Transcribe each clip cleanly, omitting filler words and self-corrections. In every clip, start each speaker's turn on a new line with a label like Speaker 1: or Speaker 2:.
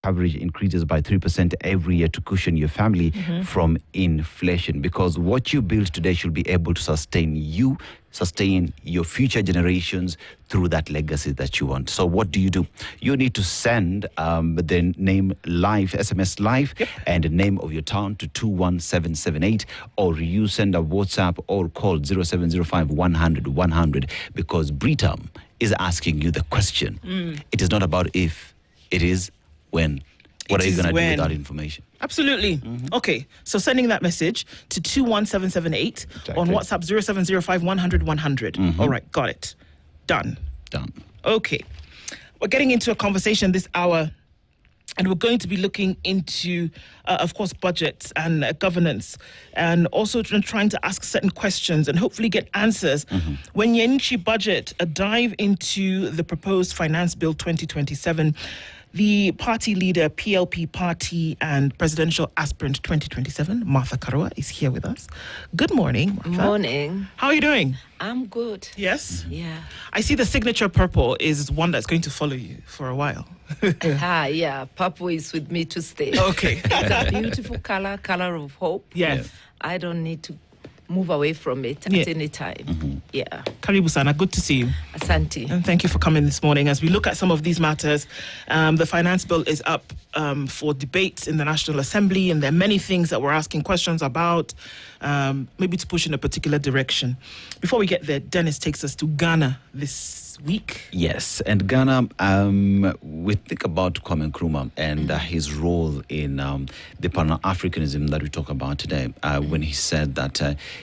Speaker 1: coverage increases by 3% every year to cushion your family from inflation, because what you build today should be able to sustain you, sustain your future generations through that legacy that you want. So what do? You need to send the name live, SMS live, and the name of your town to 21778, or you send a WhatsApp or call 0705 100 100, because Britam is asking you the question. It is not about if, it is when. What are you going to do with that information?
Speaker 2: Absolutely. Okay, so sending that message to 21778 on WhatsApp 0705 100 100. All right, got it. Done. Okay, we're getting into a conversation this hour, and we're going to be looking into, of course, budgets and governance, and also trying to ask certain questions and hopefully get answers. When Yenichi budget, a dive into the proposed Finance Bill 2027, the party leader, PLP party and presidential aspirant 2027, Martha Karua, is here with us. Good morning, Martha.
Speaker 3: Morning.
Speaker 2: How are you doing?
Speaker 3: I'm good.
Speaker 2: Yes?
Speaker 3: Yeah.
Speaker 2: I see the signature purple is one that's going to follow you for a while.
Speaker 3: Yeah. Purple is with me to stay.
Speaker 2: Okay.
Speaker 3: It's a beautiful color of hope.
Speaker 2: Yes.
Speaker 3: I don't need to move away from it at any time. Yeah.
Speaker 2: Karibu sana, good to see you.
Speaker 3: Asante.
Speaker 2: And thank you for coming this morning. As we look at some of these matters, the finance bill is up for debate in the National Assembly, and there are many things that we're asking questions about, maybe to push in a particular direction. Before we get there, Dennis takes us to Ghana this week.
Speaker 1: Yes, and Ghana, we think about Kwame Nkrumah and his role in the Pan-Africanism that we talk about today, when he said that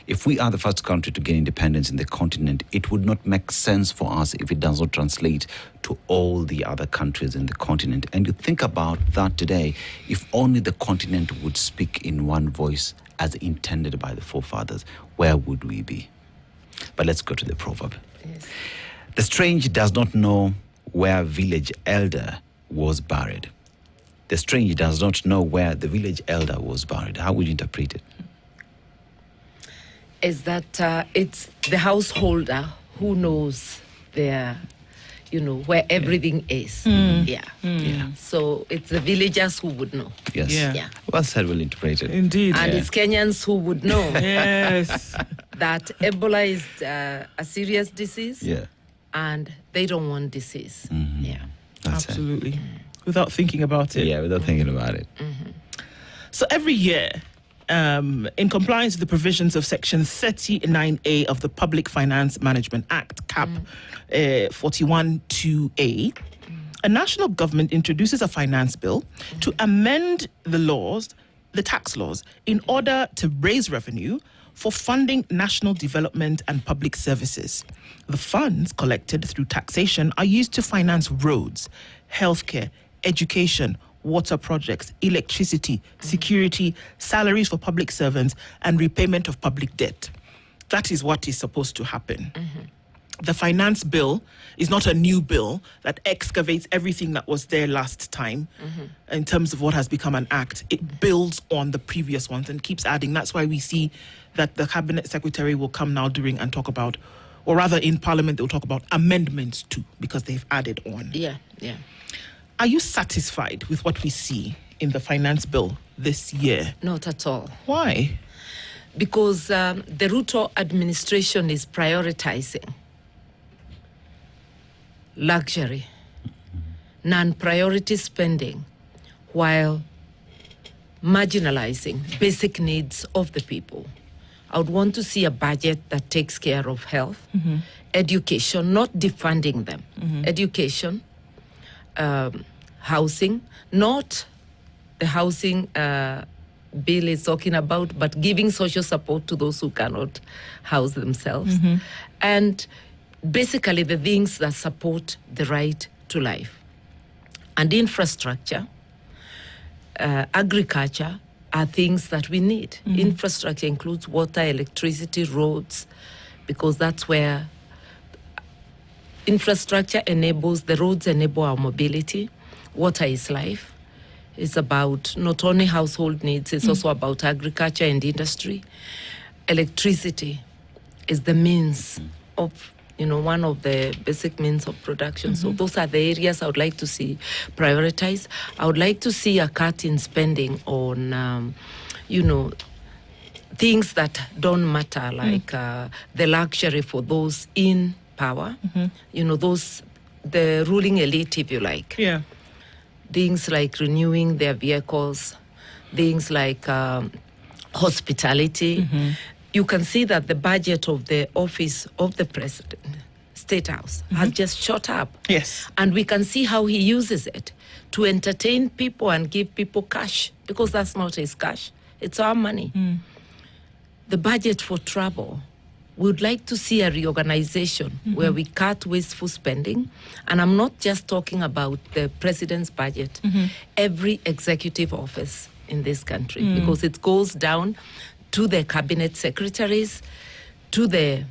Speaker 1: if we are the first country to gain independence in the continent, it would not make sense for us if it does not translate to all the other countries in the continent. And you think about that today, if only the continent would speak in one voice as intended by the forefathers, where would we be? But let's go to the proverb.
Speaker 3: Yes.
Speaker 1: The strange does not know where village elder was buried. The strange does not know where the village elder was buried. How would you interpret it?
Speaker 3: Is that it's the householder who knows their, where everything is. Yeah. So it's the villagers who would know.
Speaker 1: Yes.
Speaker 3: Yeah.
Speaker 1: Well said, well interpreted.
Speaker 2: Indeed.
Speaker 3: And it's Kenyans who would know
Speaker 2: Yes.
Speaker 3: that Ebola is a serious disease.
Speaker 1: Yeah.
Speaker 3: And they don't want disease. Yeah.
Speaker 1: That's
Speaker 2: Absolutely. Without thinking about
Speaker 1: it.
Speaker 2: it.
Speaker 1: Yeah, without thinking about it.
Speaker 2: So every year, in compliance with the provisions of Section 39A of the Public Finance Management Act, CAP 41(2)A, a national government introduces a finance bill to amend the tax laws, in order to raise revenue for funding national development and public services. The funds collected through taxation are used to finance roads, healthcare, education, water projects, electricity, security, salaries for public servants, and repayment of public debt. That is what is supposed to happen. The finance bill is not a new bill that excavates everything that was there last time in terms of what has become an act. It builds on the previous ones and keeps adding. That's why we see that the Cabinet Secretary will come now during and talk about, or rather in Parliament, they'll talk about amendments too, because they've added on.
Speaker 3: Yeah.
Speaker 2: Are you satisfied with what we see in the finance bill this year?
Speaker 3: Not at all.
Speaker 2: Why?
Speaker 3: Because the Ruto administration is prioritizing luxury, non-priority spending, while marginalizing basic needs of the people. I would want to see a budget that takes care of health, education, not defunding them. Education, housing, not the housing bill is talking about, but giving social support to those who cannot house themselves. And basically the things that support the right to life. And infrastructure, agriculture are things that we need. Infrastructure includes water, electricity, roads, because that's where infrastructure enables, the roads enable our mobility. Water is life. It's about not only household needs, it's also about agriculture and industry. Electricity is the means of, one of the basic means of production. So those are the areas I would like to see prioritized. I would like to see a cut in spending on, things that don't matter, like the luxury for those in power, the ruling elite, if you like.
Speaker 2: Yeah.
Speaker 3: Things like renewing their vehicles, things like hospitality. You can see that the budget of the office of the president, State House, has just shot up.
Speaker 2: Yes.
Speaker 3: And we can see how he uses it to entertain people and give people cash, because that's not his cash. It's our money. The budget for travel, we would like to see a reorganization where we cut wasteful spending. And I'm not just talking about the president's budget, every executive office in this country, because it goes down to the cabinet secretaries, to the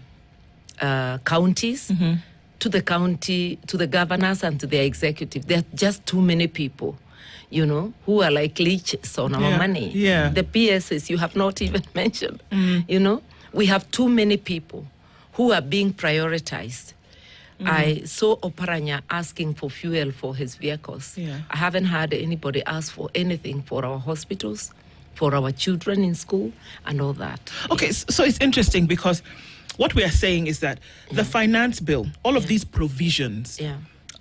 Speaker 3: counties, to the governors and to the executive. There are just too many people, who are like leeches on our money.
Speaker 2: Yeah.
Speaker 3: The PSs you have not even mentioned, We have too many people who are being prioritized. I saw Oparanya asking for fuel for his vehicles.
Speaker 2: Yeah.
Speaker 3: I haven't heard anybody ask for anything for our hospitals, for our children in school, and all that.
Speaker 2: Okay, so it's interesting because what we are saying is that the finance bill, all of these provisions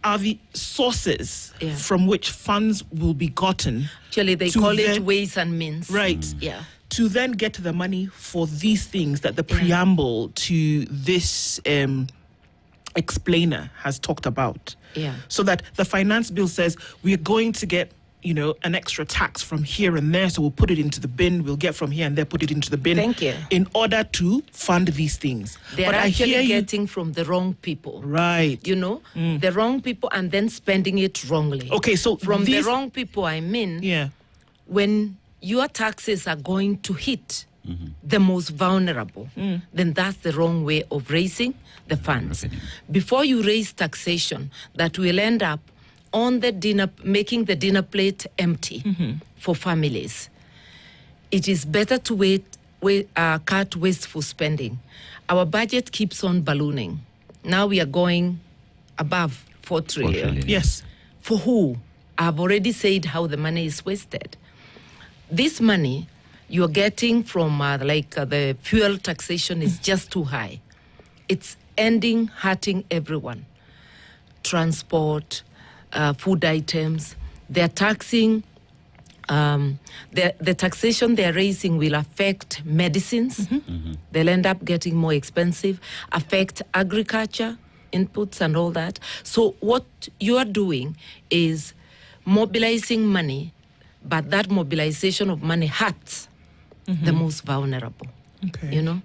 Speaker 2: are the sources from which funds will be gotten.
Speaker 3: Actually, they call it ways and means.
Speaker 2: Right.
Speaker 3: Yeah.
Speaker 2: To then get the money for these things that the preamble to this explainer has talked about.
Speaker 3: Yeah.
Speaker 2: So that the finance bill says we're going to get, an extra tax from here and there, so we'll put it into the bin. We'll get from here and there, put it into the bin.
Speaker 3: Thank you.
Speaker 2: In order to fund these things.
Speaker 3: They're actually getting from the wrong people.
Speaker 2: Right.
Speaker 3: The wrong people and then spending it wrongly.
Speaker 2: Okay, so
Speaker 3: from the wrong people, I mean, when your taxes are going to hit the most vulnerable, then that's the wrong way of raising the funds. Before you raise taxation, that will end up on the making the dinner plate empty for families. It is better to cut wasteful spending. Our budget keeps on ballooning. Now we are going above 4 trillion.
Speaker 2: Yes.
Speaker 3: For who? I've already said how the money is wasted. This money you're getting from the fuel taxation is just too high. It's hurting everyone. Transport, food items, they're taxing, the taxation they're raising will affect medicines. They'll end up getting more expensive, affect agriculture, inputs and all that. So what you're doing is mobilizing money, but that mobilization of money hurts the most vulnerable.
Speaker 2: Okay.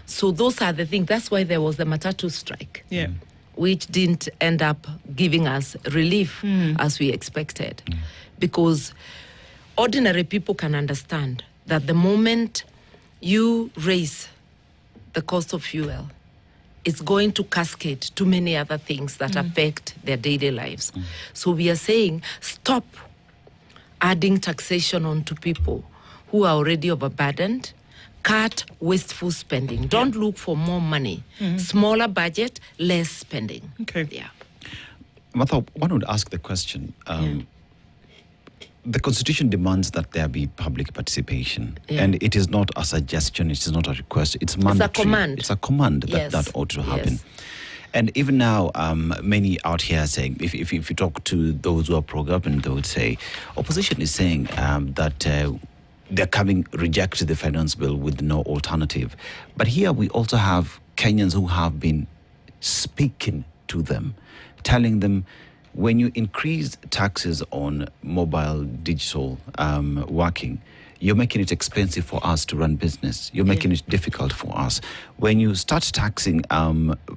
Speaker 3: So those are the things. That's why there was the Matatu strike.
Speaker 2: Yeah.
Speaker 3: Which didn't end up giving us relief as we expected. Because ordinary people can understand that the moment you raise the cost of fuel, it's going to cascade to many other things that affect their daily lives. So we are saying, stop adding taxation onto people who are already overburdened. Cut wasteful spending. Don't look for more money. Smaller budget, less spending.
Speaker 2: Okay.
Speaker 3: Yeah.
Speaker 1: Martha, one would ask the question. The Constitution demands that there be public participation. And it is not a suggestion, it is not a request, it's mandatory.
Speaker 3: It's a command.
Speaker 1: It's a command that ought to happen. And even now, many out here are saying, if you talk to those who are pro-government, they would say, opposition is saying that they're reject the finance bill with no alternative. But here we also have Kenyans who have been speaking to them, telling them, when you increase taxes on mobile digital working, you're making it expensive for us to run business. You're making it difficult for us. When you start taxing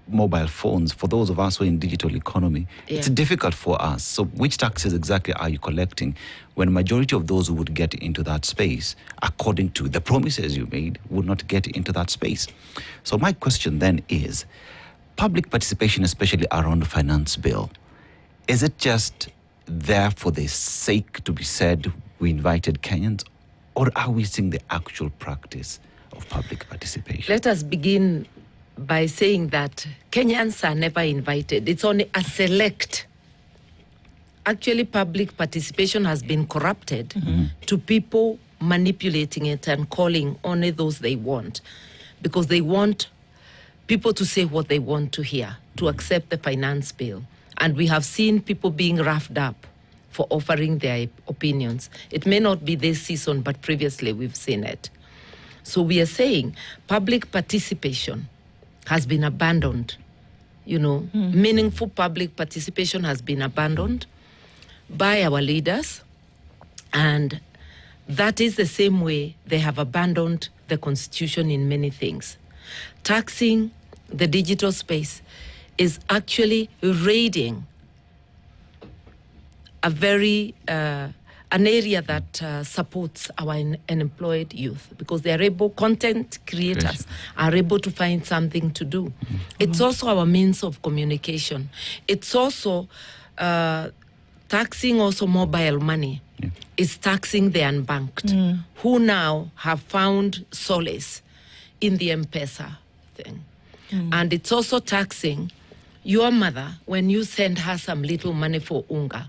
Speaker 1: mobile phones, for those of us who are in digital economy, it's difficult for us. So which taxes exactly are you collecting when majority of those who would get into that space, according to the promises you made, would not get into that space? So my question then is, public participation, especially around the finance bill, is it just there for the sake to be said, we invited Kenyans, or are we seeing the actual practice of public participation?
Speaker 3: Let us begin by saying that Kenyans are never invited. It's only a select. Actually, public participation has been corrupted to people manipulating it and calling only those they want, because they want people to say what they want to hear, to accept the finance bill. And we have seen people being roughed up for offering their opinions. It may not be this season, but previously we've seen it. So we are saying public participation has been abandoned. Meaningful public participation has been abandoned by our leaders, and that is the same way they have abandoned the Constitution in many things. Taxing the digital space is actually raiding an area that supports our unemployed youth, because they are content creators are able to find something to do. It's also our means of communication. It's also taxing also mobile money. Is taxing the unbanked, who now have found solace in the M-Pesa thing. And it's also taxing your mother when you send her some little money for unga.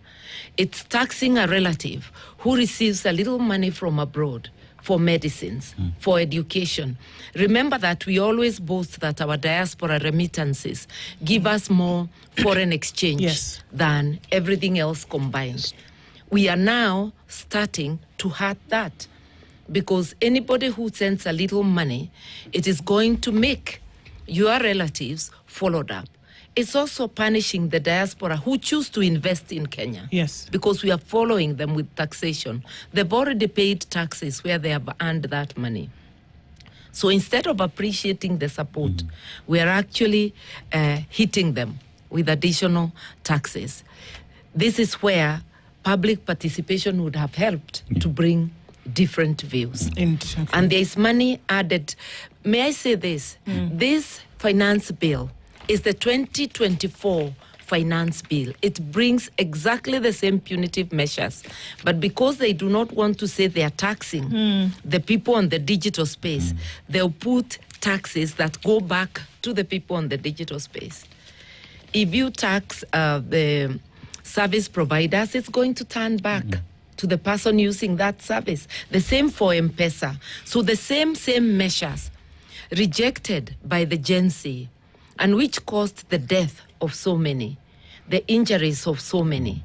Speaker 3: It's taxing a relative who receives a little money from abroad for medicines, for education. Remember that we always boast that our diaspora remittances give us more foreign exchange than everything else combined. We are now starting to hurt that, because anybody who sends a little money, it is going to make your relatives followed up. It's also punishing the diaspora who choose to invest in Kenya.
Speaker 2: Yes.
Speaker 3: Because we are following them with taxation. They've already paid taxes where they have earned that money. So instead of appreciating the support, we are actually hitting them with additional taxes. This is where public participation would have helped to bring different views. And there is money added. May I say this? This finance bill is the 2024 finance bill. It brings exactly the same punitive measures. But because they do not want to say they are taxing the people on the digital space, they'll put taxes that go back to the people on the digital space. If you tax the service providers, it's going to turn back to the person using that service. The same for M-Pesa. So the same measures rejected by the Gen Z, and which caused the death of so many, the injuries of so many,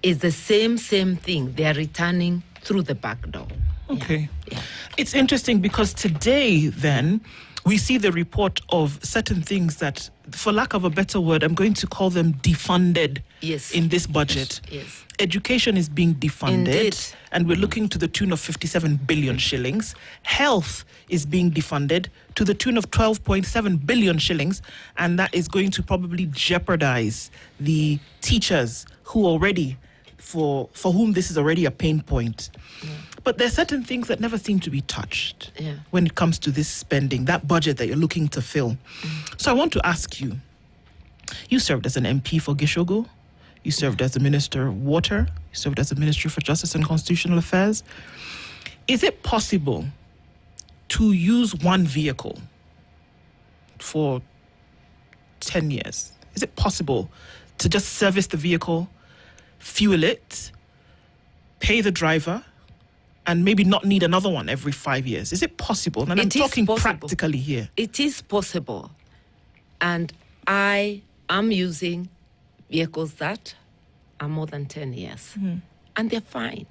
Speaker 3: is the same thing. They are returning through the back door.
Speaker 2: Okay. Yeah. It's interesting because today, then, we see the report of certain things that, for lack of a better word, I'm going to call them defunded in this budget.
Speaker 3: Yes.
Speaker 2: Education is being defunded.
Speaker 3: Indeed.
Speaker 2: And we're looking to the tune of 57 billion shillings. Health is being defunded to the tune of 12.7 billion shillings. And that is going to probably jeopardize the teachers who already, for whom this is already a pain point. But there are certain things that never seem to be touched when it comes to this spending, that budget that you're looking to fill. So I want to ask you, you served as an MP for Gishogo. You served as the Minister of Water. You served as the Ministry for Justice and Constitutional Affairs. Is it possible to use one vehicle for 10 years? Is it possible to just service the vehicle, fuel it, pay the driver, and maybe not need another one every 5 years? Is it possible? And I'm talking practically here.
Speaker 3: It is possible. And I am using vehicles that are more than 10 years. And they're fine.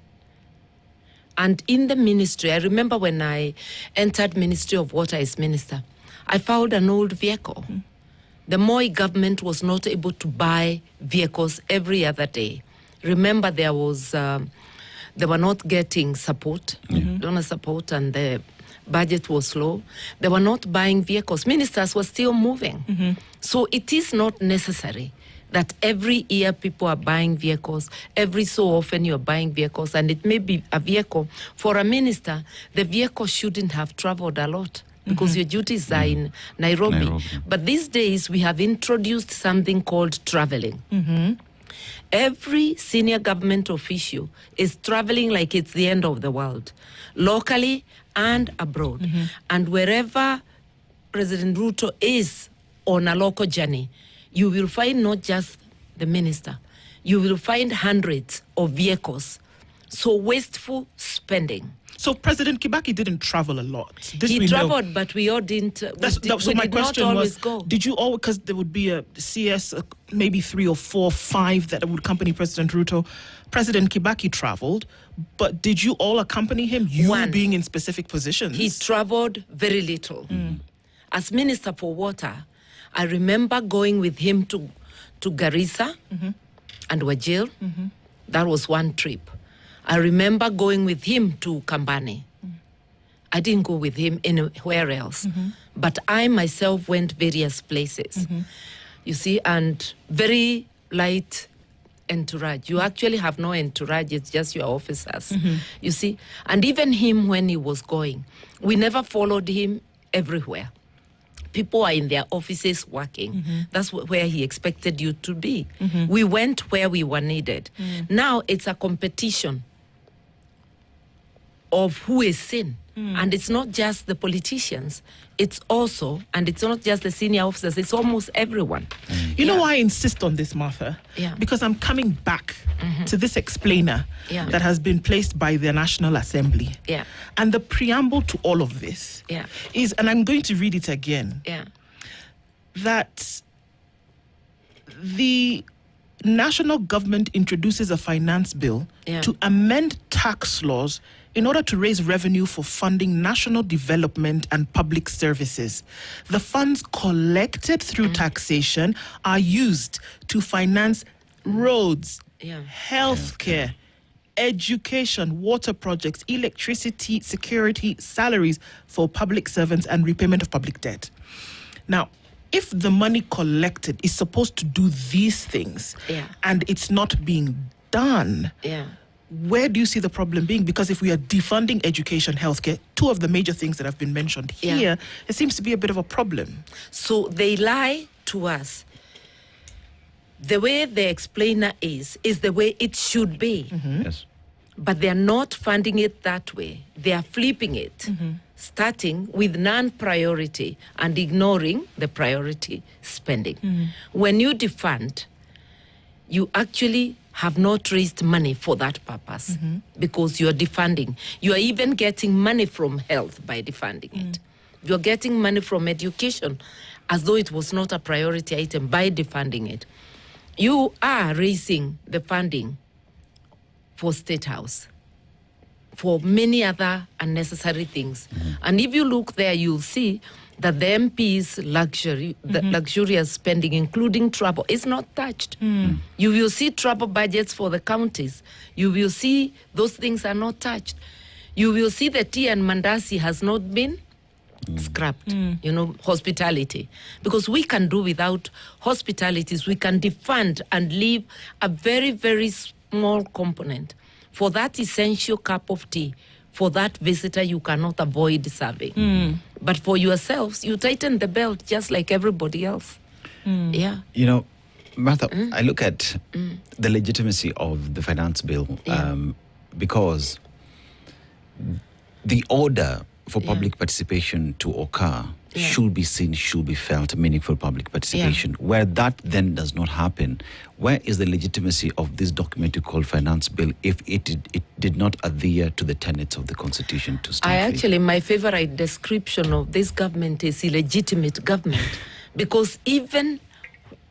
Speaker 3: And in the ministry, I remember when I entered Ministry of Water as minister, I found an old vehicle. The Moi government was not able to buy vehicles every other day. Remember, they were not getting support, donor support, and the budget was low. They were not buying vehicles. Ministers were still moving. So it is not necessary that every year people are buying vehicles. Every so often you're buying vehicles, and it may be a vehicle. For a minister, the vehicle shouldn't have traveled a lot because your duties are in Nairobi. But these days, we have introduced something called traveling. Every senior government official is traveling like it's the end of the world, locally and abroad. And wherever President Ruto is on a local journey, you will find not just the minister, you will find hundreds of vehicles. So wasteful spending.
Speaker 2: So President Kibaki didn't travel a lot. This
Speaker 3: He
Speaker 2: we
Speaker 3: traveled,
Speaker 2: know.
Speaker 3: but we all didn't.
Speaker 2: So
Speaker 3: we
Speaker 2: my
Speaker 3: did not
Speaker 2: question
Speaker 3: always
Speaker 2: was,
Speaker 3: go.
Speaker 2: did you all, because there would be a CS, maybe 3 or 4, 5 that would accompany President Ruto. President Kibaki traveled, but did you all accompany him? You
Speaker 3: One.
Speaker 2: being in specific positions?
Speaker 3: He traveled very little. As Minister for Water, I remember going with him to Garissa and Wajir. That was one trip. I remember going with him to Kambani. I didn't go with him anywhere else. But I myself went various places. You see, and very light entourage. You actually have no entourage, it's just your officers. You see, and even him when he was going, we never followed him everywhere. People are in their offices working. That's where he expected you to be. We went where we were needed. Now it's a competition of who is seen. And it's not just the politicians. It's also, and it's not just the senior officers, it's almost everyone.
Speaker 2: You know why I insist on this, Martha?
Speaker 3: Yeah.
Speaker 2: Because I'm coming back to this explainer
Speaker 3: Yeah.
Speaker 2: that has been placed by the National Assembly.
Speaker 3: Yeah.
Speaker 2: And the preamble to all of this
Speaker 3: Yeah.
Speaker 2: is, and I'm going to read it again,
Speaker 3: Yeah.
Speaker 2: that the national government introduces a finance bill
Speaker 3: Yeah.
Speaker 2: to amend tax laws in order to raise revenue for funding national development and public services. The funds collected through taxation are used to finance roads,
Speaker 3: Yeah.
Speaker 2: healthcare, education, water projects, electricity, security, salaries for public servants, and repayment of public debt. Now, if the money collected is supposed to do these things,
Speaker 3: Yeah.
Speaker 2: and it's not being done,
Speaker 3: Yeah.
Speaker 2: where do you see the problem being? Because if we are defunding education, healthcare, 2 of the major things that have been mentioned
Speaker 3: Yeah.
Speaker 2: here, it seems to be a bit of a problem.
Speaker 3: So they lie to us. The way the explainer is the way it should be.
Speaker 1: Yes.
Speaker 3: But they're not funding it that way. They are flipping it, starting with non-priority and ignoring the priority spending. When you defund, you actually have not raised money for that purpose because you're defunding. You are even getting money from health by defunding it. You're getting money from education as though it was not a priority item by defunding it. You are raising the funding for State House, for many other unnecessary things. And if you look there, you'll see that the MP's the luxurious spending, including travel, is not touched. You will see travel budgets for the counties. You will see those things are not touched. You will see the tea and mandasi has not been scrapped, you know, hospitality. Because we can do without hospitalities. We can defund and leave a very, very small component for that essential cup of tea for that visitor you cannot avoid serving. But for yourselves, you tighten the belt just like everybody else. Yeah.
Speaker 1: You know, Martha, I look at the legitimacy of the finance bill because the order for public participation to occur should be seen, should be felt, meaningful public participation. Where that then does not happen, where is the legitimacy of this document you call finance bill if it did not adhere to the tenets of the Constitution to stand free?
Speaker 3: My favorite description of this government is illegitimate government because even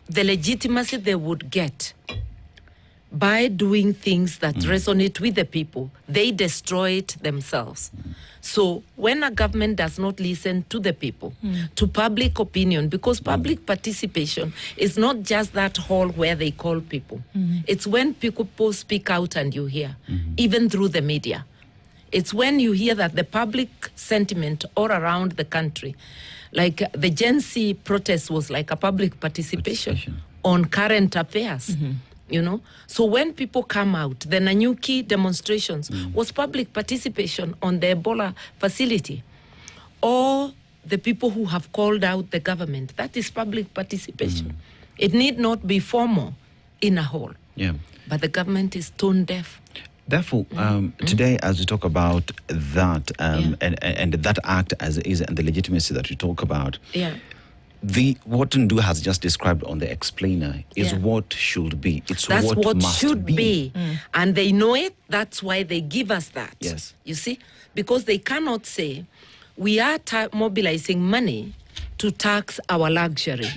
Speaker 3: the legitimacy they would get by doing things that resonate with the people, they destroy it themselves. So when a government does not listen to the people, to public opinion, because public participation is not just that hall where they call people. It's when people speak out and you hear, even through the media. It's when you hear that the public sentiment all around the country, like the Gen Z protest was like a public participation on current affairs. You know, so when people come out, the Nanyuki demonstrations was public participation on the Ebola facility, or the people who have called out the government. That is public participation. It need not be formal in a hall.
Speaker 1: Yeah.
Speaker 3: But the government is tone deaf.
Speaker 1: Therefore, today, as we talk about that and that act as is and the legitimacy that we talk about, what Ndu has just described on the explainer is what should be.
Speaker 3: That's what
Speaker 1: must
Speaker 3: should be. And they know it. That's why they give us that.
Speaker 1: Yes.
Speaker 3: You see? Because they cannot say, we are mobilizing money to tax our luxury.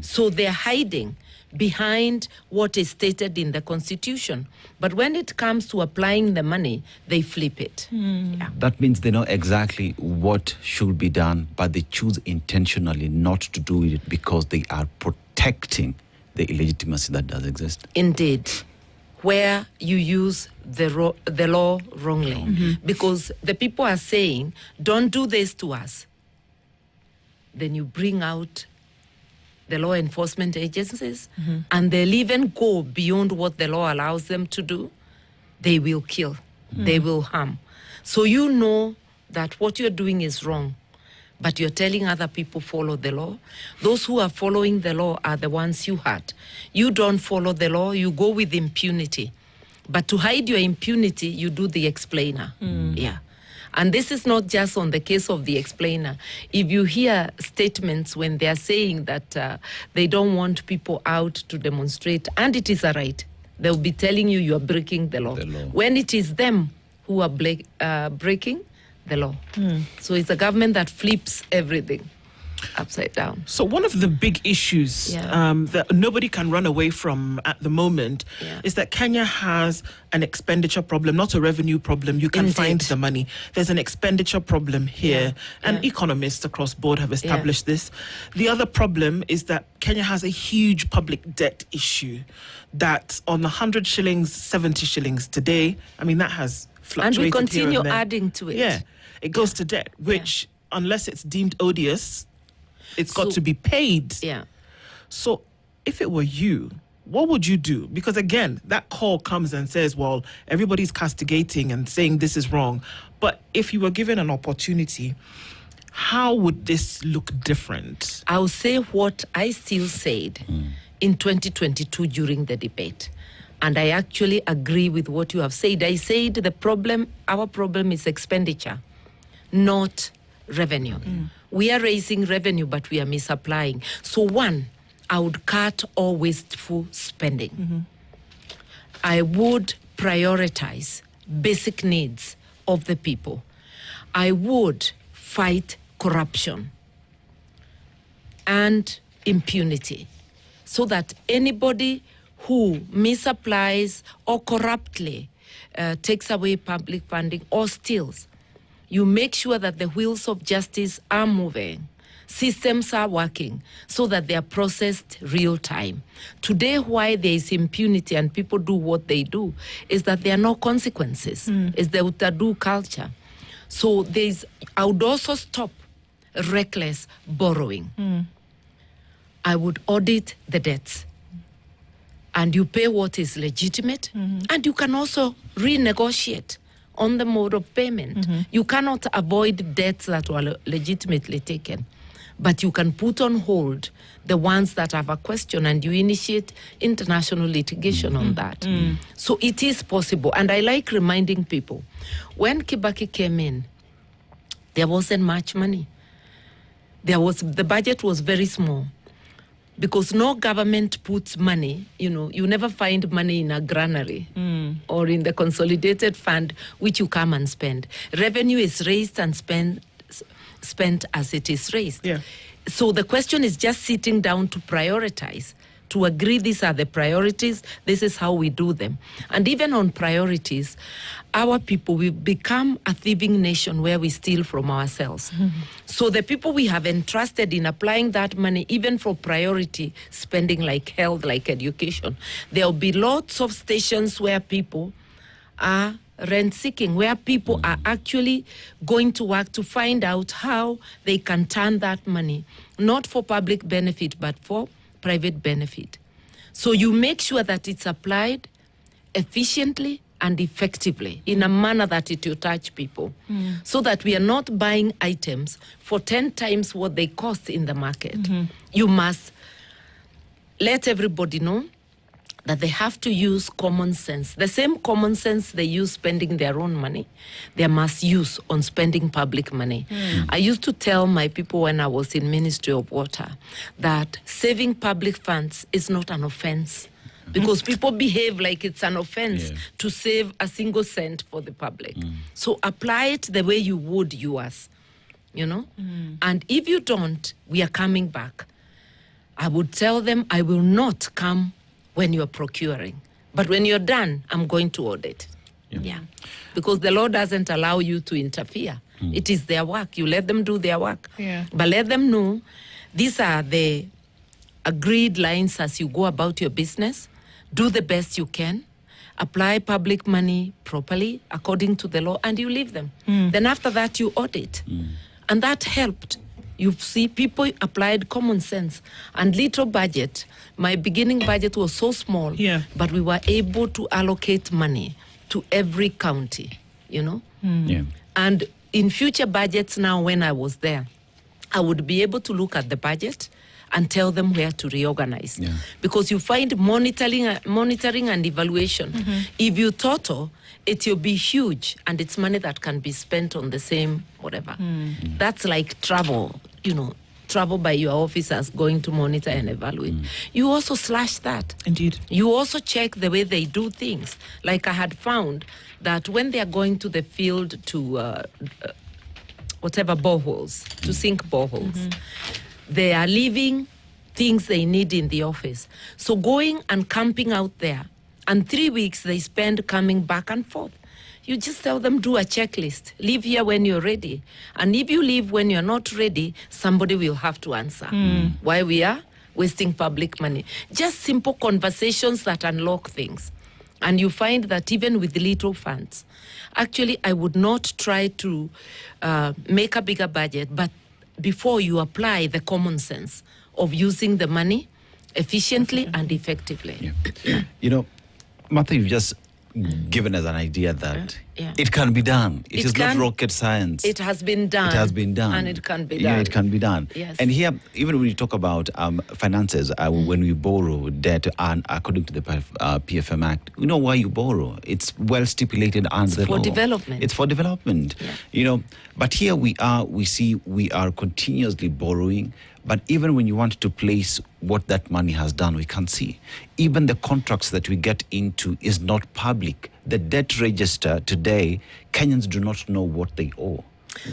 Speaker 3: So they're hiding behind what is stated in the Constitution. But when it comes to applying the money, they flip it.
Speaker 1: That means they know exactly what should be done, but they choose intentionally not to do it because they are protecting the illegitimacy that does exist.
Speaker 3: Indeed. Where you use the law wrongly. Because the people are saying, don't do this to us. Then you bring out the law enforcement agencies, and they'll even go beyond what the law allows them to do. They will kill. They will harm. So you know that what you're doing is wrong, but you're telling other people follow the law. Those who are following the law are the ones you hurt. You don't follow the law, you go with impunity. But to hide your impunity, you do the explainer. And this is not just on the case of the explainer. If you hear statements when they are saying that they don't want people out to demonstrate, and it is a right, they'll be telling you you are breaking the law. When it is them who are breaking the law. So it's a government that flips everything upside down.
Speaker 2: So one of the big issues that nobody can run away from at the moment is that Kenya has an expenditure problem, not a revenue problem. You can find the money. There's an expenditure problem here, and economists across board have established this. The other problem is that Kenya has a huge public debt issue that on 100 shillings, 70 shillings today, I mean, that has fluctuated.
Speaker 3: And we continue
Speaker 2: here and there.
Speaker 3: adding to it.
Speaker 2: Yeah, it goes to debt, which unless it's deemed odious, it's got to be paid. So if it were you, what would you do? Because again, that call comes and says, well, everybody's castigating and saying this is wrong. But if you were given an opportunity, how would this look different?
Speaker 3: I'll say what I still said in 2022 during the debate. And I actually agree with what you have said. I said our problem is expenditure, not revenue. We are raising revenue, but we are misapplying. So one, I would cut all wasteful spending. I would prioritize basic needs of the people. I would fight corruption and impunity so that anybody who misapplies or corruptly takes away public funding or steals, you make sure that the wheels of justice are moving, systems are working, so that they are processed real time. Today, why there is impunity and people do what they do is that there are no consequences. It's the utadu culture. So I would also stop reckless borrowing. I would audit the debts. And you pay what is legitimate, and you can also renegotiate on the mode of payment. You cannot avoid debts that were legitimately taken, but you can put on hold the ones that have a question, and you initiate international litigation on that. So it is possible. And I like reminding people, when Kibaki came in, there wasn't much money. The budget was very small. Because no government puts money, you never find money in a granary or in the consolidated fund, which you come and spend. Revenue is raised and spent as it is raised. So the question is just sitting down to prioritize, to agree these are the priorities, this is how we do them. And even on priorities, our people, we become a thieving nation where we steal from ourselves. So the people we have entrusted in applying that money, even for priority spending like health, like education, there'll be lots of stations where people are rent-seeking, where people are actually going to work to find out how they can turn that money, not for public benefit, but for private benefit. So you make sure that it's applied efficiently and effectively in a manner that it will touch people, so that we are not buying items for 10 times what they cost in the market. You must let everybody know that they have to use common sense. The same common sense they use spending their own money, they must use on spending public money. I used to tell my people when I was in Ministry of Water that saving public funds is not an offense, because people behave like it's an offense to save a single cent for the public. So apply it the way you would yours, you know? And if you don't, we are coming back. I would tell them, I will not come when you're procuring. But when you're done, I'm going to audit. Yeah. Because the law doesn't allow you to interfere. It is their work. You let them do their work. But let them know these are the agreed lines as you go about your business. Do the best you can. Apply public money properly according to the law, and you leave them. Then after that, you audit. And that helped. You see, people applied common sense and little budget. My beginning budget was so small, but we were able to allocate money to every county, you know? And in future budgets now, when I was there, I would be able to look at the budget and tell them where to reorganize. Because you find monitoring and evaluation. If you total, it will be huge, and it's money that can be spent on the same whatever. That's like travel, you know, travel by your officers going to monitor and evaluate. You also slash that.
Speaker 2: Indeed.
Speaker 3: You also check the way they do things. Like I had found that when they are going to the field to whatever boreholes, to sink boreholes, they are leaving things they need in the office. So going and camping out there, and 3 weeks they spend coming back and forth. You just tell them, do a checklist. Leave here when you're ready. And if you leave when you're not ready, somebody will have to answer why we are wasting public money. Just simple conversations that unlock things. And you find that even with little funds, actually I would not try to make a bigger budget, but before you apply the common sense of using the money efficiently and effectively.
Speaker 1: You know, Martha, you've just given us an idea that it can be done. It is not rocket science.
Speaker 3: It has been done.
Speaker 1: It has been done.
Speaker 3: And it can be done.
Speaker 1: Yeah, it can be done.
Speaker 3: Yes.
Speaker 1: And here, even when you talk about finances, when we borrow debt, and according to the PFM Act, you know why you borrow. It's well stipulated under the law.
Speaker 3: It's for development.
Speaker 1: It's for development. You know, but here we are continuously borrowing. But even when you want to place what that money has done, we can't see. Even the contracts that we get into is not public. The debt register today, Kenyans do not know what they owe.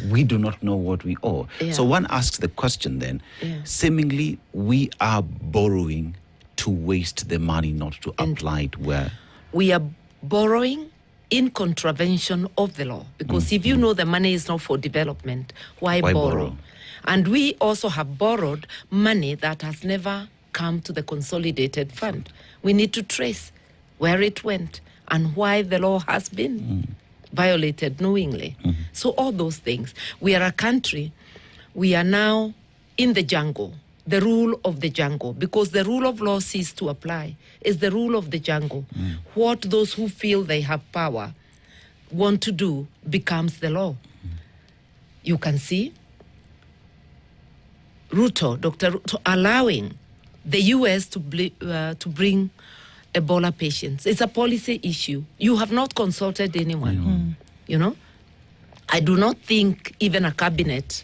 Speaker 1: We do not know what we owe. So one asks the question then, seemingly we are borrowing to waste the money, not to apply it where?
Speaker 3: We are borrowing in contravention of the law. Because if you know the money is not for development, why borrow? And we also have borrowed money that has never come to the consolidated fund. We need to trace where it went and why the law has been violated knowingly. So all those things. We are a country, we are now in the jungle, the rule of the jungle, because the rule of law ceased to apply. It's the rule of the jungle. What those who feel they have power want to do becomes the law. You can see Ruto, Dr. Ruto, allowing the U.S. to bring Ebola patients. It's a policy issue. You have not consulted anyone, you know? I do not think even a cabinet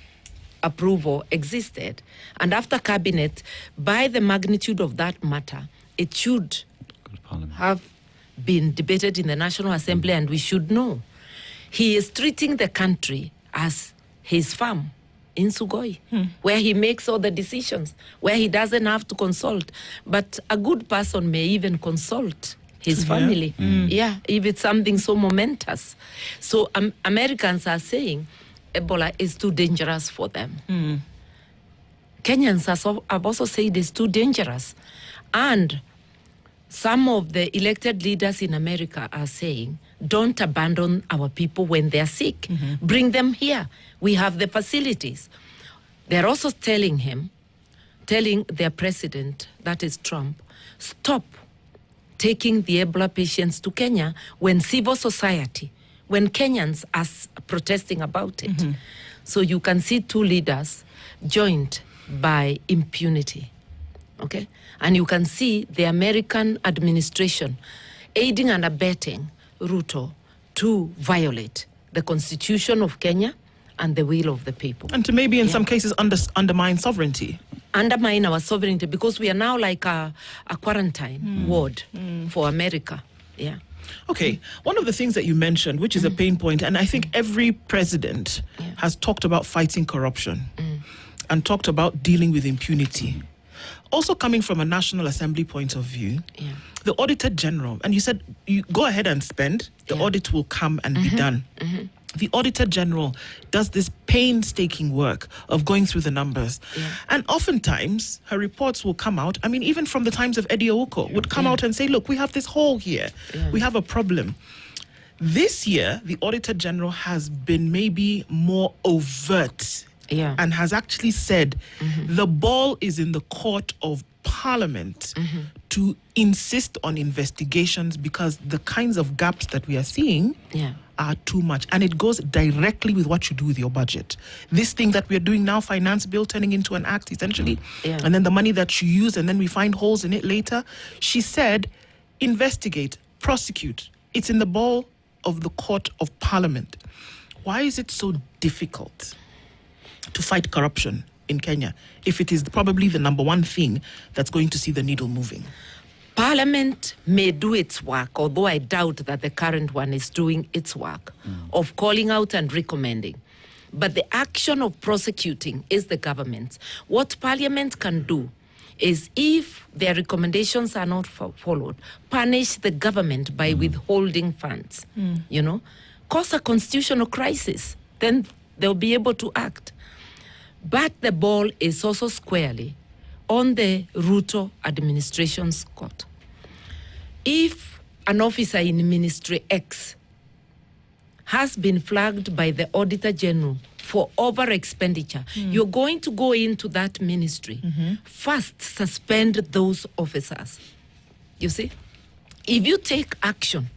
Speaker 3: approval existed. And after cabinet, by the magnitude of that matter, it should have been debated in the National Assembly, and we should know. He is treating the country as his farm in Sugoi, where he makes all the decisions, where he doesn't have to consult. But a good person may even consult his family, if it's something so momentous. So Americans are saying Ebola is too dangerous for them. Kenyans have also said it's too dangerous. And some of the elected leaders in America are saying, don't abandon our people when they're sick. Bring them here. We have the facilities. They're also telling their president, that is Trump, stop taking the Ebola patients to Kenya when civil society, when Kenyans are protesting about it. So you can see two leaders joined by impunity. Okay? And you can see the American administration aiding and abetting Ruto to violate the Constitution of Kenya and the will of the people.
Speaker 2: And to maybe in some cases undermine sovereignty.
Speaker 3: Undermine our sovereignty, because we are now like a quarantine ward for America. Yeah.
Speaker 2: Okay, one of the things that you mentioned, which is a pain point, and I think every president has talked about fighting corruption and talked about dealing with impunity. Also coming from a National Assembly point of view, the Auditor General, and you said you go ahead and spend, the audit will come and be done. The Auditor General does this painstaking work of going through the numbers. And oftentimes, her reports will come out. I mean, even from the times of Eddie Owoko, would come out and say, look, we have this hole here. We have a problem. This year, the Auditor General has been maybe more overt and has actually said the ball is in the court of Parliament to insist on investigations, because the kinds of gaps that we are seeing are too much. And it goes directly with what you do with your budget. This thing that we're doing now, finance bill turning into an act, essentially, and then the money that you use, and then we find holes in it later. She said, investigate, prosecute. It's in the ball of the court of Parliament. Why is it so difficult to fight corruption in Kenya if it is probably the number one thing that's going to see the needle moving?
Speaker 3: Parliament may do its work, although I doubt that the current one is doing its work of calling out and recommending. But the action of prosecuting is the government's. What Parliament can do is, if their recommendations are not followed, punish the government by withholding funds, cause a constitutional crisis. Then they'll be able to act. But the ball is also squarely on the Ruto administration's court. If an officer in Ministry X has been flagged by the Auditor General for over expenditure, you're going to go into that ministry, first suspend those officers. You see? If you take action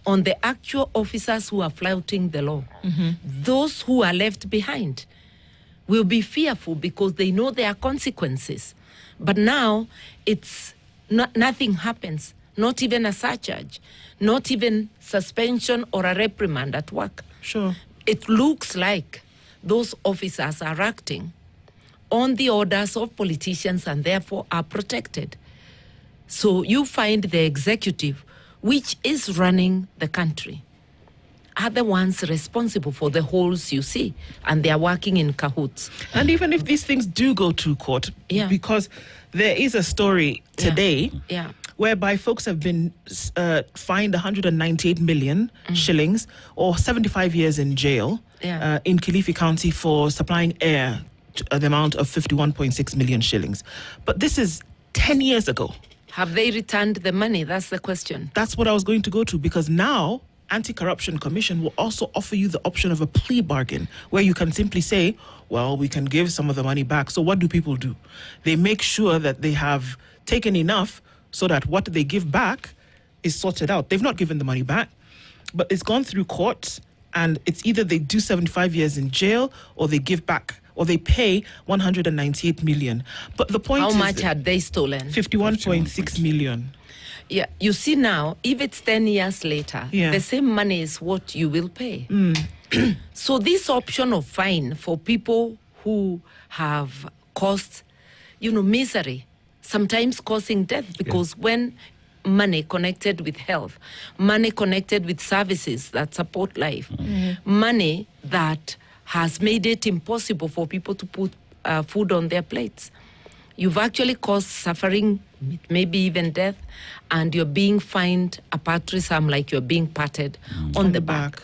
Speaker 3: on the actual officers who are flouting the law, those who are left behind will be fearful, because they know there are consequences. But now, it's nothing happens, not even a surcharge, not even suspension or a reprimand at work.
Speaker 2: Sure.
Speaker 3: It looks like those officers are acting on the orders of politicians and therefore are protected. So you find the executive, which is running the country, are the ones responsible for the holes you see, and they are working in cahoots.
Speaker 2: And even if these things do go to court, because there is a story today whereby folks have been fined 198 million shillings or 75 years in jail in Kilifi County for supplying air to the amount of 51.6 million shillings. But this is 10 years ago.
Speaker 3: Have they returned the money? That's the question.
Speaker 2: That's what I was going to go to, because now Anti-Corruption Commission will also offer you the option of a plea bargain, where you can simply say, well, we can give some of the money back. So what do people do? They make sure that they have taken enough so that what they give back is sorted out. They've not given the money back, but it's gone through court, and it's either they do 75 years in jail or they give back, or they pay 198 million. But the point is,
Speaker 3: how much had they stolen?
Speaker 2: 51.6 million.
Speaker 3: Yeah, you see now, if it's 10 years later, the same money is what you will pay. So this option of fine for people who have caused, misery, sometimes causing death, because when money connected with health, money connected with services that support life, money that has made it impossible for people to put food on their plates, you've actually caused suffering, maybe even death, and you're being fined a paltry sum, like you're being patted on the back.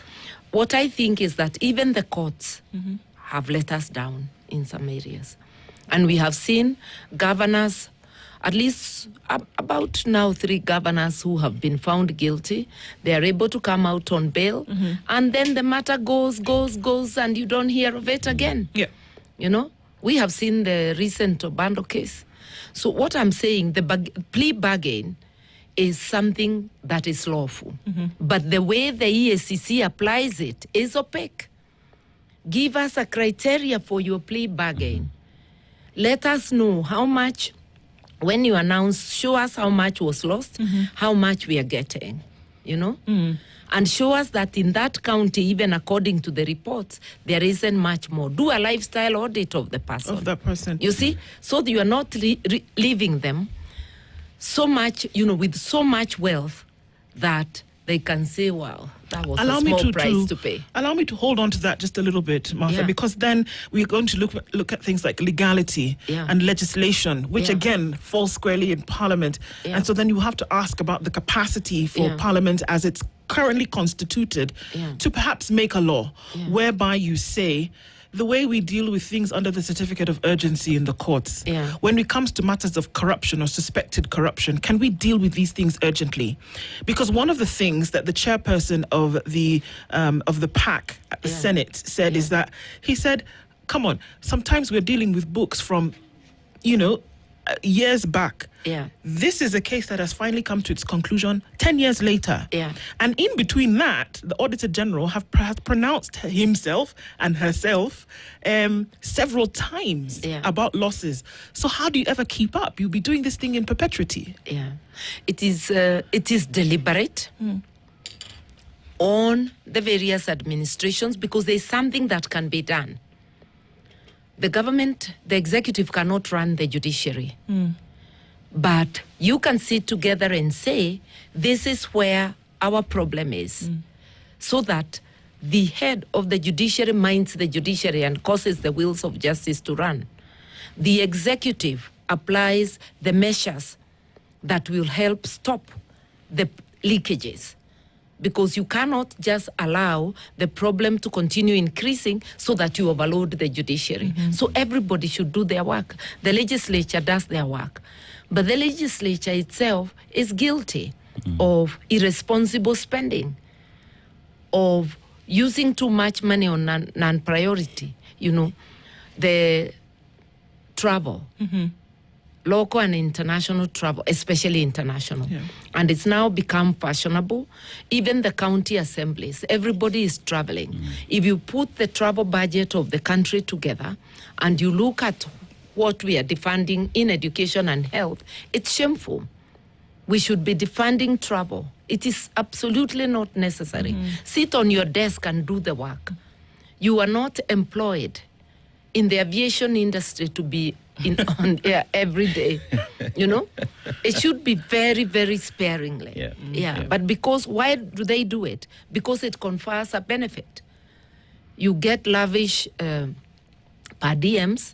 Speaker 3: What I think is that even the courts have let us down in some areas. And we have seen governors, at least about now 3 governors who have been found guilty. They are able to come out on bail, and then the matter goes, and you don't hear of it again. We have seen the recent Obando case. So what I'm saying, the plea bargain is something that is lawful. But the way the EACC applies it is opaque. Give us a criteria for your plea bargain. Let us know how much when you announce, show us how much was lost, how much we are getting, you know? And show us that in that county, even according to the reports, there isn't much more. Do a lifestyle audit of the person.
Speaker 2: Of that person.
Speaker 3: You see? So that you are not leaving them so much, you know, with so much wealth that they can say, wow, that was a small price to pay.
Speaker 2: Allow me to hold on to that just a little bit, Martha,
Speaker 3: Yeah.
Speaker 2: because then we're going to look at things like legality
Speaker 3: Yeah.
Speaker 2: and legislation, which
Speaker 3: Yeah.
Speaker 2: again falls squarely in Parliament.
Speaker 3: Yeah.
Speaker 2: And so then you have to ask about the capacity for
Speaker 3: Yeah.
Speaker 2: Parliament as it's currently constituted
Speaker 3: Yeah.
Speaker 2: to perhaps make a law
Speaker 3: Yeah.
Speaker 2: whereby you say, the way we deal with things under the certificate of urgency in the courts,
Speaker 3: Yeah.
Speaker 2: when it comes to matters of corruption or suspected corruption, can we deal with these things urgently? Because one of the things that the chairperson of the PAC at the
Speaker 3: Yeah.
Speaker 2: Senate said is that he said, come on, sometimes we're dealing with books from, years back.
Speaker 3: Yeah.
Speaker 2: This is a case that has finally come to its conclusion 10 years later.
Speaker 3: Yeah.
Speaker 2: And in between that, the Auditor General has pronounced himself and herself several times
Speaker 3: Yeah.
Speaker 2: about losses. So how do you ever keep up? You'll be doing this thing in perpetuity.
Speaker 3: Yeah, it is deliberate on the various administrations because there is something that can be done. The government, the executive cannot run the judiciary. But you can sit together and say, this is where our problem is. So that the head of the judiciary minds the judiciary and causes the wheels of justice to run. The executive applies the measures that will help stop the leakages. Because you cannot just allow the problem to continue increasing so that you overload the judiciary. So everybody should do their work. The legislature does their work. But the legislature itself is guilty of irresponsible spending, of using too much money on non-priority. You know, the travel. Local and international travel, especially international.
Speaker 2: Yeah.
Speaker 3: And it's now become fashionable. Even the county assemblies, everybody is traveling. If you put the travel budget of the country together and you look at what we are defunding in education and health, it's shameful. We should be defunding travel. It is absolutely not necessary. Sit on your desk and do the work. You are not employed in the aviation industry to be on air every day, you know? It should be very, very sparingly.
Speaker 1: Yeah.
Speaker 3: But because, why do they do it? Because it confers a benefit. You get lavish per diems,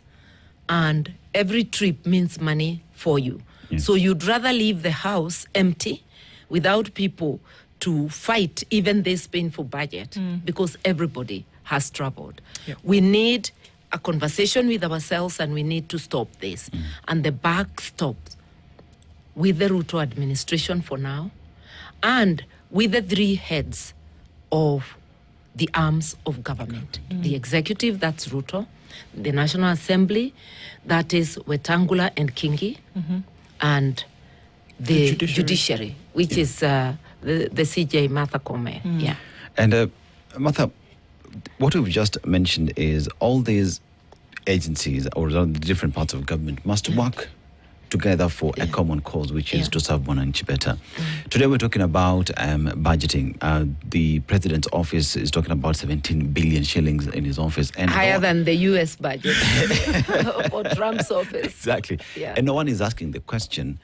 Speaker 3: and every trip means money for you. So you'd rather leave the house empty without people to fight even this painful budget because everybody has traveled. We need a conversation with ourselves and we need to stop this. And the buck stops with the Ruto administration for now and with the three heads of the arms of government. The executive, that's Ruto. The National Assembly, that is Wetangula and Kingi. And the judiciary, which is the CJ Martha Koome. Yeah.
Speaker 1: And Martha, what we've just mentioned is all these agencies or the different parts of government must work together for a common cause, which is to serve Mwananchi better. Today we're talking about budgeting. The president's office is talking about 17 billion shillings in his office. And
Speaker 3: higher than the US budget for Trump's office.
Speaker 1: Exactly.
Speaker 3: Yeah.
Speaker 1: And no one is asking the question,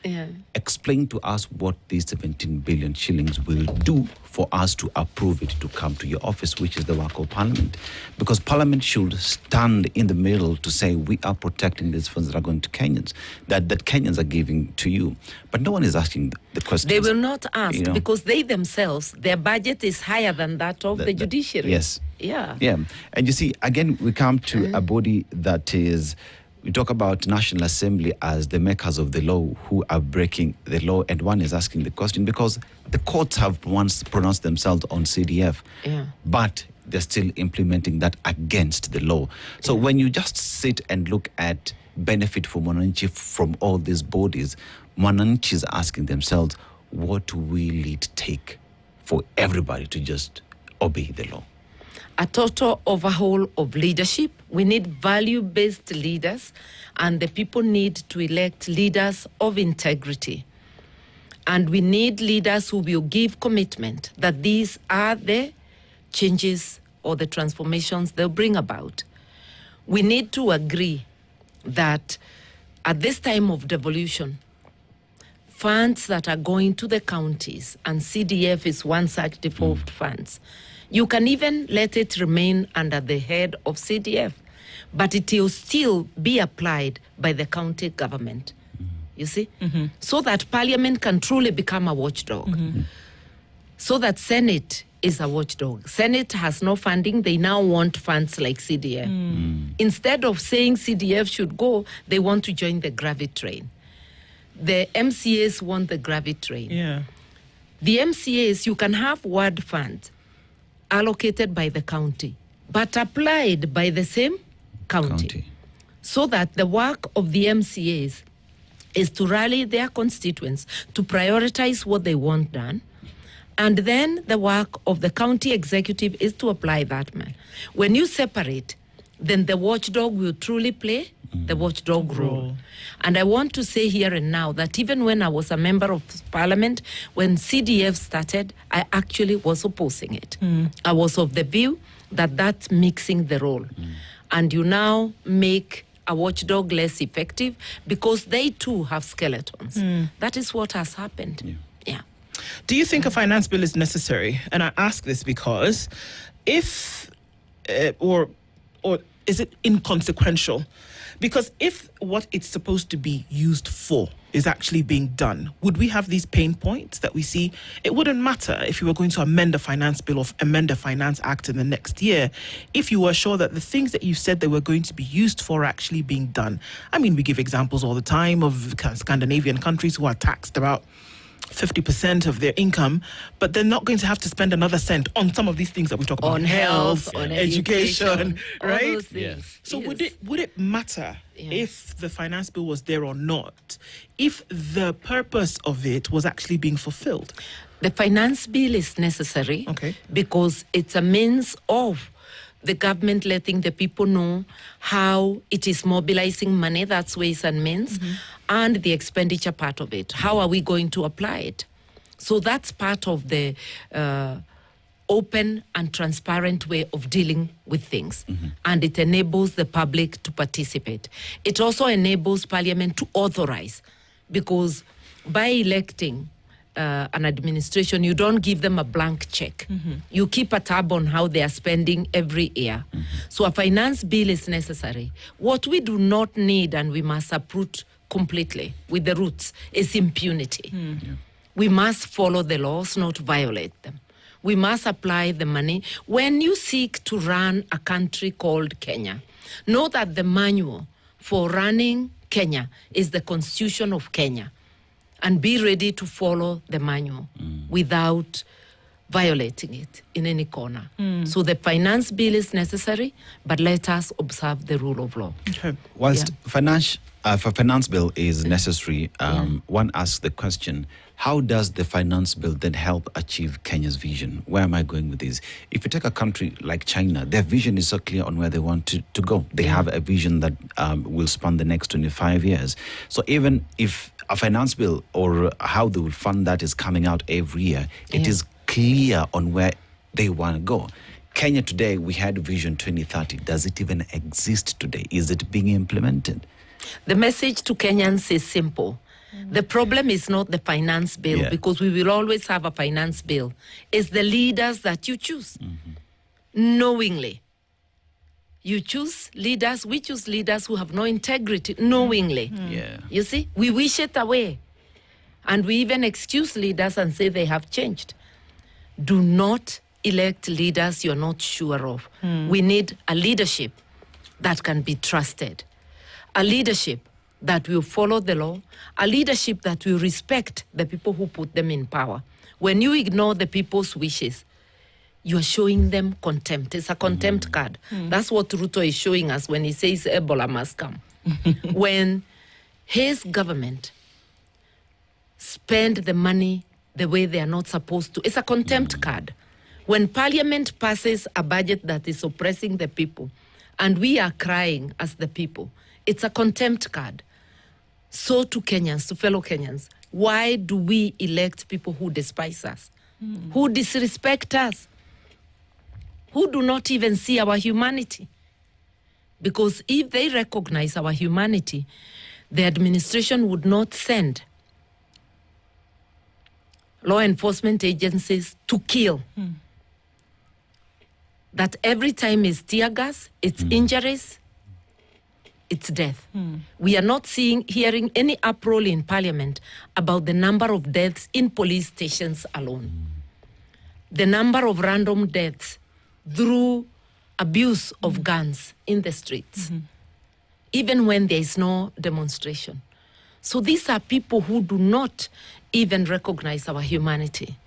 Speaker 1: explain to us what these 17 billion shillings will do for us to approve it to come to your office, which is the work of Parliament. Because Parliament should stand in the middle to say, we are protecting these funds that are going to Kenyans, that Kenyans are giving to you. But no one is asking the question.
Speaker 3: They will not ask because they themselves, their budget is higher than that of the judiciary.
Speaker 1: Yes.
Speaker 3: Yeah.
Speaker 1: Yeah. And you see, again, we come to a body that is, we talk about National Assembly as the makers of the law who are breaking the law. And one is asking the question because the courts have once pronounced themselves on CDF, but they're still implementing that against the law. So when you just sit and look at benefit for Mwananchi from all these bodies, Mwananchi is asking themselves, what will it take for everybody to just obey the law?
Speaker 3: a total overhaul of leadership. We need value-based leaders, and the people need to elect leaders of integrity. And we need leaders who will give commitment that these are the changes or the transformations they'll bring about. We need to agree that at this time of devolution, funds that are going to the counties, and CDF is one such devolved funds, you can even let it remain under the head of CDF, but it will still be applied by the county government, you see? So that Parliament can truly become a watchdog. So that Senate is a watchdog. Senate has no funding. They now want funds like CDF. Instead of saying CDF should go, they want to join the gravy train. The MCAs want the gravy train.
Speaker 2: Yeah.
Speaker 3: The MCAs, you can have ward funds allocated by the county, but applied by the same county. So that the work of the MCAs is to rally their constituents, to prioritize what they want done, and then the work of the county executive is to apply that man. When you separate, then the watchdog will truly play the watchdog role. And I want to say here and now that even when I was a member of Parliament, when CDF started, I actually was opposing it. I was of the view that that's mixing the role. And you now make a watchdog less effective because they too have skeletons. That is what has happened. Yeah.
Speaker 2: Do you think a finance bill is necessary? And I ask this because if, or is it inconsequential? Because if what it's supposed to be used for is actually being done, would we have these pain points that we see? It wouldn't matter if you were going to amend a finance bill or amend a finance act in the next year, if you were sure that the things that you said they were going to be used for are actually being done. I mean, we give examples all the time of Scandinavian countries who are taxed about 50% of their income, but they're not going to have to spend another cent on some of these things that we talk about.
Speaker 3: On health, on
Speaker 2: education, right?
Speaker 3: All those things.
Speaker 2: So would it matter if the finance bill was there or not, if the purpose of it was actually being fulfilled?
Speaker 3: The finance bill is necessary because it's a means of the government letting the people know how it is mobilizing money, that's ways and means, and the expenditure part of it. How are we going to apply it? So that's part of the open and transparent way of dealing with things. And it enables the public to participate. It also enables Parliament to authorize, because by electing an administration, you don't give them a blank check. You keep a tab on how they are spending every year. So a finance bill is necessary. What we do not need, and we must uproot completely with the roots, is impunity. We must follow the laws, not violate them. We must apply the money. When you seek to run a country called Kenya, know that the manual for running Kenya is the Constitution of Kenya. And be ready to follow the manual without violating it in any corner. So the finance bill is necessary, but let us observe the rule of law.
Speaker 1: Whilst finance bill is necessary, one asks the question, how does the finance bill then help achieve Kenya's vision? Where am I going with this? If you take a country like China, their vision is so clear on where they want to go. They have a vision that will span the next 25 years. So even if a finance bill or how they will fund that is coming out every year, it is clear on where they want to go. Kenya today, we had Vision 2030. Does it even exist today? Is it being implemented?
Speaker 3: The message to Kenyans is simple. The problem is not the finance bill, because we will always have a finance bill. It's the leaders that you choose, knowingly. You choose leaders, we choose leaders who have no integrity, knowingly. You see, we wish it away. And we even excuse leaders and say they have changed. Do not elect leaders you're not sure of. We need a leadership that can be trusted. A leadership that will follow the law, a leadership that will respect the people who put them in power. When you ignore the people's wishes, you are showing them contempt. It's a contempt card. That's what Ruto is showing us when he says Ebola must come. When his government spend the money the way they are not supposed to, it's a contempt card. When Parliament passes a budget that is oppressing the people, and we are crying as the people, it's a contempt card. So to Kenyans, to fellow Kenyans, why do we elect people who despise us, who disrespect us, who do not even see our humanity? Because if they recognize our humanity, the administration would not send law enforcement agencies to kill. That every time is tear gas, it's injuries, it's death. We are not hearing any uproar in Parliament about the number of deaths in police stations alone. The number of random deaths through abuse of guns in the streets, even when there is no demonstration. So these are people who do not even recognize our humanity.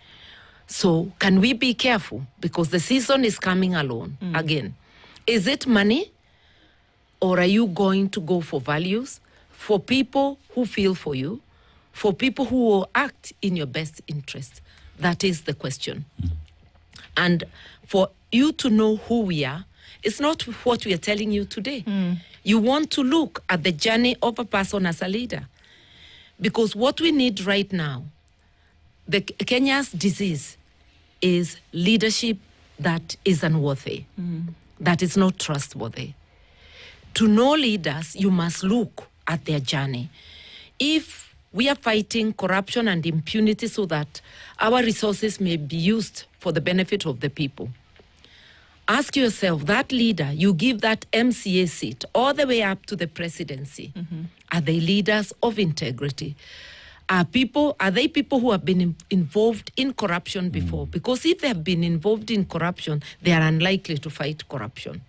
Speaker 3: So can we be careful? Because the season is coming along again. Is it money? Or are you going to go for values, for people who feel for you, for people who will act in your best interest? That is the question. And for you to know who we are, it's not what we are telling you today. You want to look at the journey of a person as a leader. Because what we need right now, the Kenya's disease is leadership that is unworthy, that is not trustworthy. To know leaders, you must look at their journey. If we are fighting corruption and impunity so that our resources may be used for the benefit of the people, ask yourself, that leader, you give that MCA seat all the way up to the presidency, are they leaders of integrity? Are they people who have been involved in corruption before? Because if they have been involved in corruption, they are unlikely to fight corruption.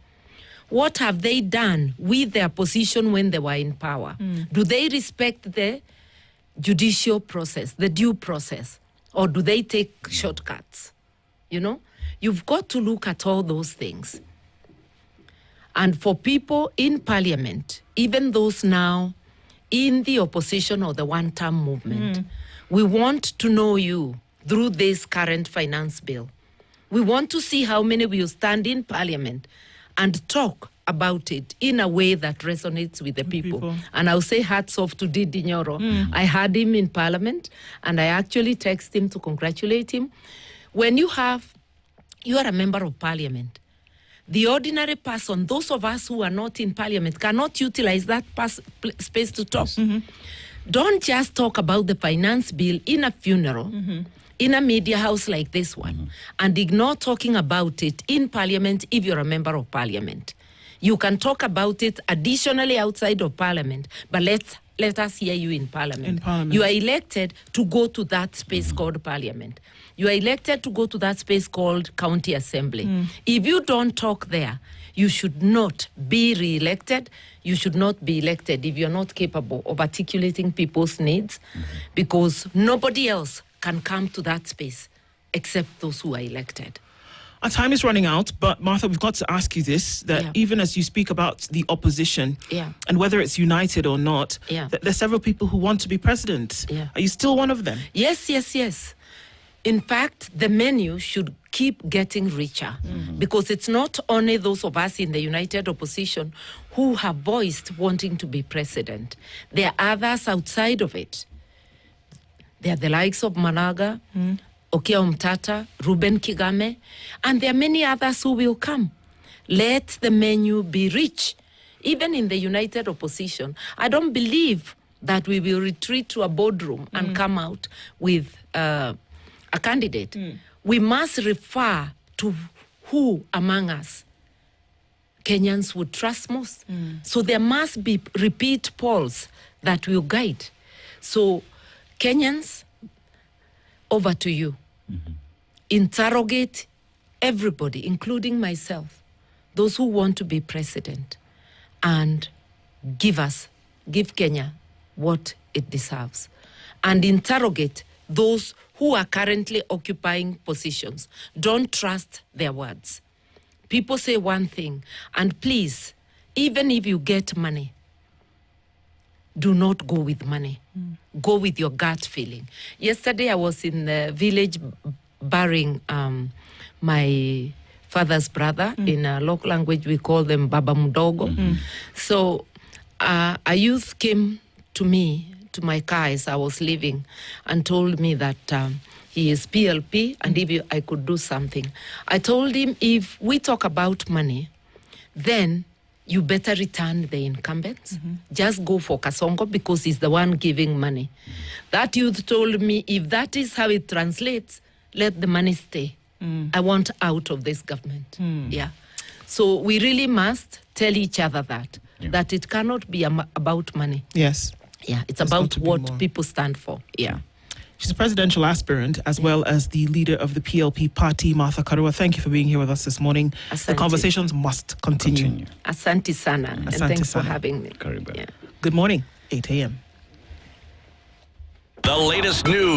Speaker 3: What have they done with their position when they were in power? Do they respect the judicial process, the due process? Or do they take shortcuts? You know? You've got to look at all those things. And for people in Parliament, even those now in the opposition or the one-term movement, we want to know you through this current finance bill. We want to see how many will stand in Parliament and talk about it in a way that resonates with the people. And I'll say hats off to Didi Nyoro. I had him in Parliament, and I actually texted him to congratulate him. When you are a member of Parliament, the ordinary person, those of us who are not in Parliament, cannot utilize that space to talk. Don't just talk about the finance bill in a funeral, in a media house like this one, and ignore talking about it in Parliament if you're a member of Parliament. You can talk about it additionally outside of Parliament, but let us hear you in Parliament. You are elected to go to that space called Parliament. You are elected to go to that space called County Assembly. If you don't talk there, you should not be re-elected. You should not be elected if you're not capable of articulating people's needs, because nobody else can come to that space except those who are elected.
Speaker 2: Our time is running out, but Martha, we've got to ask you this, that even as you speak about the opposition and whether it's united or not, that there's several people who want to be president. Are you still one of them?
Speaker 3: Yes. In fact, the menu should keep getting richer because it's not only those of us in the united opposition who have voiced wanting to be president. There are others outside of it. There are the likes of Managa, Okia Omtata, Ruben Kigame, and there are many others who will come. Let the menu be rich. Even in the united opposition, I don't believe that we will retreat to a boardroom and come out with a candidate. We must refer to who among us Kenyans would trust most. So there must be repeat polls that will guide. So Kenyans, over to you. Interrogate everybody, including myself, those who want to be president, and give Kenya what it deserves. And interrogate those who are currently occupying positions. Don't trust their words. People say one thing, and please, even if you get money, do not go with money. Go with your gut feeling. Yesterday, I was in the village burying my father's brother. In a local language, we call them Baba Mudogo. So a youth came to me, to my car as I was leaving, and told me that he is PLP and if I could do something. I told him, if we talk about money, then you better return the incumbents. Just go for Kasongo because he's the one giving money. That youth told me, if that is how it translates, let the money stay. I want out of this government. Yeah. So we really must tell each other that it cannot be about money.
Speaker 2: Yes.
Speaker 3: Yeah, it's
Speaker 2: There's
Speaker 3: about
Speaker 2: got to be
Speaker 3: what
Speaker 2: more.
Speaker 3: people stand for. Yeah.
Speaker 2: She's a presidential aspirant as well as the leader of the PLP party, Martha Karua. Thank you for being here with us this morning.
Speaker 3: Asante.
Speaker 2: The conversations must continue.
Speaker 3: Asante sana. And
Speaker 2: Asante
Speaker 3: thanks
Speaker 2: sana.
Speaker 3: for having me.
Speaker 1: Karibu.
Speaker 3: Yeah.
Speaker 2: Good morning, 8 a.m.
Speaker 4: The latest news.